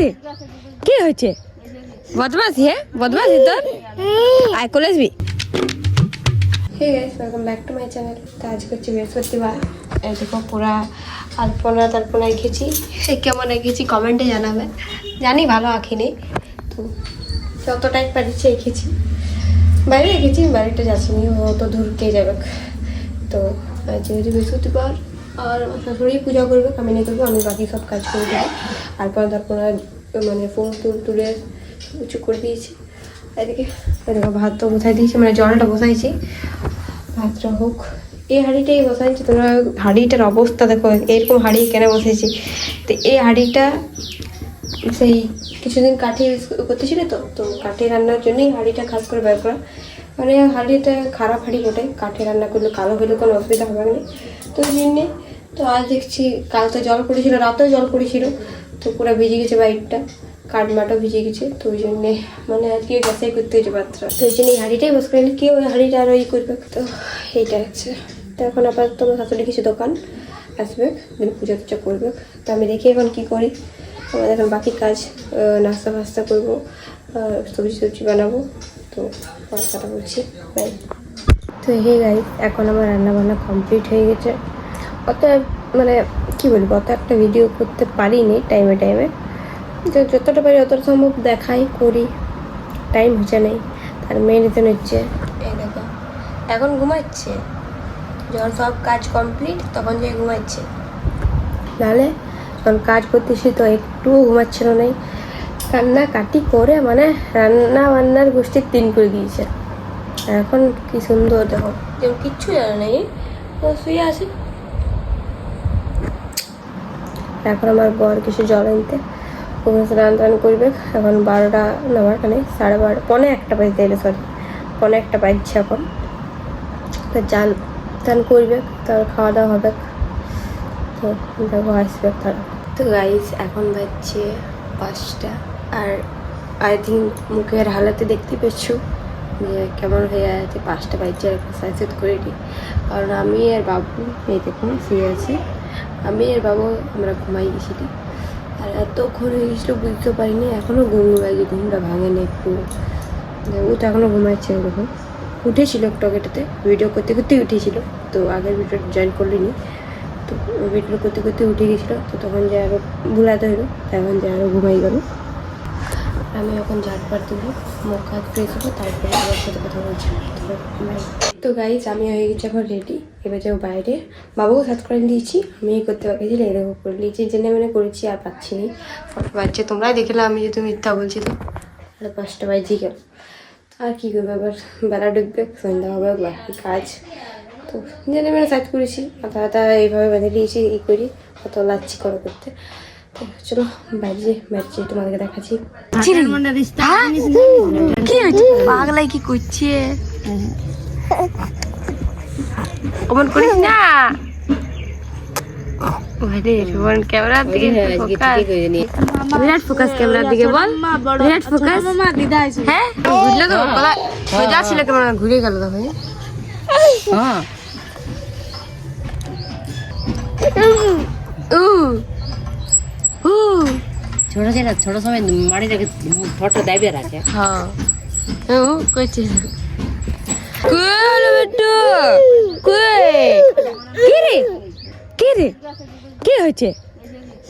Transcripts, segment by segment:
রে কি হয়েছে? বদমাশি বদমাশি তোর আয় কলে আসবি। Hey guys, welcome back to my channel. তো আজকে হচ্ছে বৃহস্পতিবার। এই দেখো পুরা আলপনা তালপনা এঁকেছি। কেমন এঁকেছি কমেন্টে জানাবেন। জানি ভালো আঁকিনি, তো যতটাই পারিছি এঁকেছি। বাইরে এঁকেছি, বাড়িটা যাচ্ছিনি, অত দূর কে যাবে। তো যেহেতু বৃহস্পতিবার আর শাশুড়ি পূজা করবে, আমি নিয়ে করবো, আমি বাকি সব কাজ করে দেবো। আলপনা তালপনা মানে ফুল টুল তুলে উঁচু করে দিয়েছি। এদিকে দেখো ভাত তো বসাই দিয়েছি, মানে জলটা বসাইছি, ভাতটা হোক। এই হাঁড়িটাই বসাইছি। তোমরা হাঁড়িটার অবস্থা দেখো, এরকম হাঁড়ি কেন বসেছি। তো এই হাঁড়িটা সেই কিছুদিন কাঠি করতেছিল, তো কাঠে রান্নার জন্যই হাঁড়িটা খাস করে ব্যবহার করা। মানে হাঁড়িটা খারাপ হাঁড়ি বটে, কাঠে রান্না করলে কালো হলে কোনো অসুবিধা হবে না। তো ওই জন্যে তো আজ দেখছি, কাল তো জল পড়েছিল, রাতেও জল পড়েছিল, তো পুরো ভিজে গেছে বাইকটা, কাঠমাটাও ভিজে গেছে। তো ওই জন্যে মানে আজকে গ্যাসে করতে হয়েছে ভাতটা। তো ওই জন্য এই হাঁড়িটাই বস করে কেউ ওই হাঁড়িটা আরও করবে। তো এইটা হচ্ছে। তো এখন আপাতত আমার শাশুড়ি কিছু দোকান আসবে, দিন পুজো টুজো করবে। তো আমি দেখি এখন কী করি। আমাদের এখন বাকি কাজ, নাস্তা ফাস্তা করবো, সবজি বানাবো। তো কথা বলছি, বাই। তো হে গাইস, এখন আমার রান্নাবান্না কমপ্লিট হয়ে গেছে। অত মানে কী বলবো, অত একটা ভিডিও করতে পারিনি টাইমে, তো যতটা পারি অতটা সম্ভব দেখাই করি। টাইম হচ্ছে নেই, তার মেন রিজন হচ্ছে এই দেখো এখন ঘুমাচ্ছে। যখন সব কাজ কমপ্লিট তখন যে ঘুমাচ্ছে, নাহলে যখন কাজ করতেছি তো একটুও ঘুমাচ্ছিল না। কান্না কাটি করে মানে রান্না বান্নার গোষ্ঠীর 3 করে দিয়েছে। এখন কি সুন্দর দেখো, যেমন কিচ্ছু জানে নেই, শুয়ে আছে। এখন আমার বর কিছু জল আনতে ওখানে স্নান টান করবে। এখন 12টা না, 12টা নেই, 12:30, পৌনে 1টা বাজতে এলো, সরি 1:45 বাজছে এখন। তো চান টান করবে, তার খাওয়া দাওয়া হবে, তো দেখো আসবে তারা। তো গাইস এখন বাজছে 5টা, আর আই থিঙ্ক মুখের হালাতে দেখতে পেয়েছো যে কেমন হয়ে আছে। 5টা বাজছে, আর সাইজ করে নিই, কারণ আমি আর বাবু এই দেখুন শুয়ে আছি। আমি আর বাবু আমরা ঘুমাই গেছিলি, আর এতক্ষণ হয়ে গেছিলো বুঝতে পারিনি। এখনও ঘুমাইছে, ঘুমটা ভাঙেনি একটু। ও তো এখনও ঘুমাচ্ছে। ওরকম উঠেছিল একটু আগেটাতে, ভিডিও করতে করতেই উঠেছিল। তো আগের ভিডিও জয়েন করলিনি, তো ভিডিও করতে করতে উঠে গেছিলো। তো তখন যে আরও ভুলাতে হইলো, তখন যে আরও ঘুমাই গেল। আমি এখন ঝাড়পাট দেবো, মুখ হাত ফ্রেশ হবো, তারপরে আমার সাথে কথা বলছি। তো গাইজ আমি হয়ে গেছি এখন রেডি, এবার যাবো বাইরে। বাবুকে সাত করে দিয়েছি, আমি করতে পারছি এরকম করে নিয়েছি, জেনে মানে করেছি, আর পাচ্ছি নি। 5টা বাজছে, তোমরাই দেখলাম আমি যেহেতু মিথ্যা বলছি। তো 5টা বাজে গেল, আর কী করবো, এবার বেলা ডুববে, সন্ধ্যা হবে, বাকি কাজ। তো জেনে মানে সাইড করেছি, মাথা ব্যথা এইভাবে বেঁধে দিয়েছি, ই করি অত লাচ্ছি করতে। চলো বাইরে তোমাদেরকে দেখাচ্ছি। পাগলাই কি করছে, অমন করিস না। ক্যামেরার দিকে বিরাট ফোকাস, ক্যামেরার দিকে বল, বিরাট ফোকাস। হ্যাঁ ঘুরলে তো সোজা ছিল, ক্যামেরা ঘুরে গেল তখন। ছোট সময় মাড়ি রেখে ফটো দেবে রাখে। হ্যাঁ করছে। কি হয়েছে?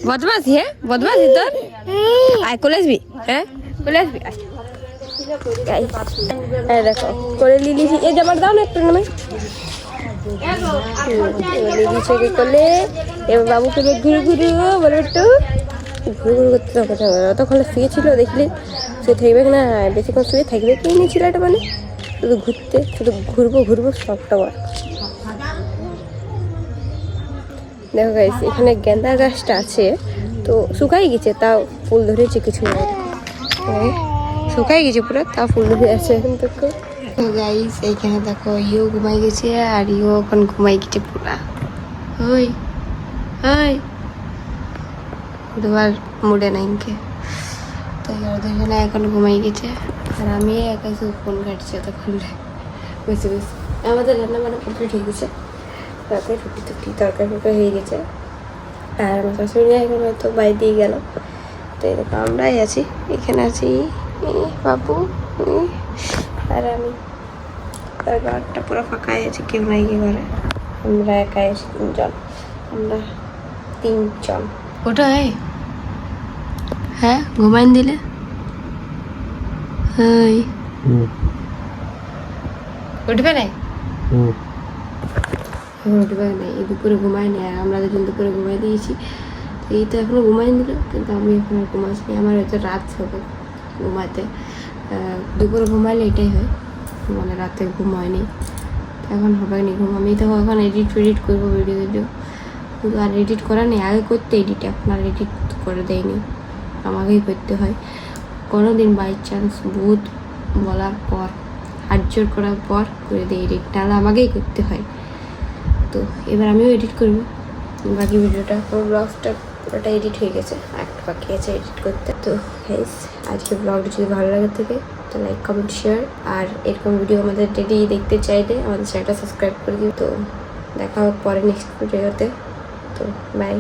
বদমাশি বদমাশি তোর আয় কলে আসবি। হ্যাঁ কলে আসবি। দেখো করে লিলিছি, এই জামার দাও না একটু নামে লিলিছে কি করলে। এবার বাবুকে ঘুরে ঘুরে বলে একটু ঘুরে ঘুরে করতে হবে। অতক্ষণ শুয়েছিল দেখলি, শুয়ে থাকবে না, বেশিক্ষণ শুয়ে থাকবে কি নি ছেলেটা, মানে শুধু ঘুরতে, শুধু ঘুরবো সবটা বার। দেখো গাইস, এখানে গেন্দা গাছটা আছে, তো শুকাই গেছে, তাও ফুল ধরেছে কিছু না, শুকাই গেছে পুরো, তাও ফুল ধরে আছে এখন। দেখো গাইস এইখানে দেখো, ইও ঘুমাই গেছে, আর ইও এখন ঘুমাই গেছে পুরা। ওই ওই দুবার মুড়ে নাইকে। তো এরা দুজনে এখন ঘুমাই গেছে, আর আমি একাই সব ফোন ঘাটছি এতক্ষণ বসে বসে। আমাদের রান্না বান্না কমপ্লিট হয়ে গেছে, তারপরে রুটি তরকারি হয়ে গেছে। আর আমার শাশুড়ি এখন হয়তো বাইরে দিয়ে গেল, তো এই দেখো আমরাই আছি, এখানে আছি বাবু আর আমি। আর ঘরটা পুরো ফাঁকাই আছে, কেউ নাই কি ঘরে, আমরা একাই আছি তিনজন, আমরা তিনজন। ওটাই হ্যাঁ ঘুমাইন দিলে হাই উঠবে নাই, উঠবে নাই, এই দুপুরে ঘুমাই নাই। আর আমরা যখন দুপুরে ঘুমাই দিয়েছি, এই তো এখনো ঘুমাই দিল, কিন্তু আমি এখন আর ঘুমাচ্ছি। আমার হয়তো রাত হবে ঘুমাতে, দুপুরে ঘুমাইলে এটাই হয়, মানে রাতে ঘুম হয়নি, এখন হবে না ঘুম। আমি তো এখন এডিট করবো ভিডিও, কিন্তু আর এডিট করা নেই, আগে করতে এডিট, এখন আর এডিট করে দেয়নি, আমাকেই করতে হয়। কোনো দিন বাই চান্স বহুত বলার পর, হাত জোর করার পর করে দিই এডিট, তাহলে আমাকেই করতে হয়। তো এবার আমিও এডিট করবো বাকি ভিডিওটা, পুরো ব্লগটা পুরোটা এডিট হয়ে গেছে, একটা বাকি আছে এডিট করতে। তো গাইস আজকে ব্লগটা যদি ভালো লাগে থাকে তো লাইক কমেন্ট শেয়ার, আর এরকম ভিডিও আমাদের ডেলি দেখতে চাইলে আমাদের চ্যানেলটা সাবস্ক্রাইব করে দিও। তো দেখা হোক পরে নেক্সট ভিডিওতে, তো বাই।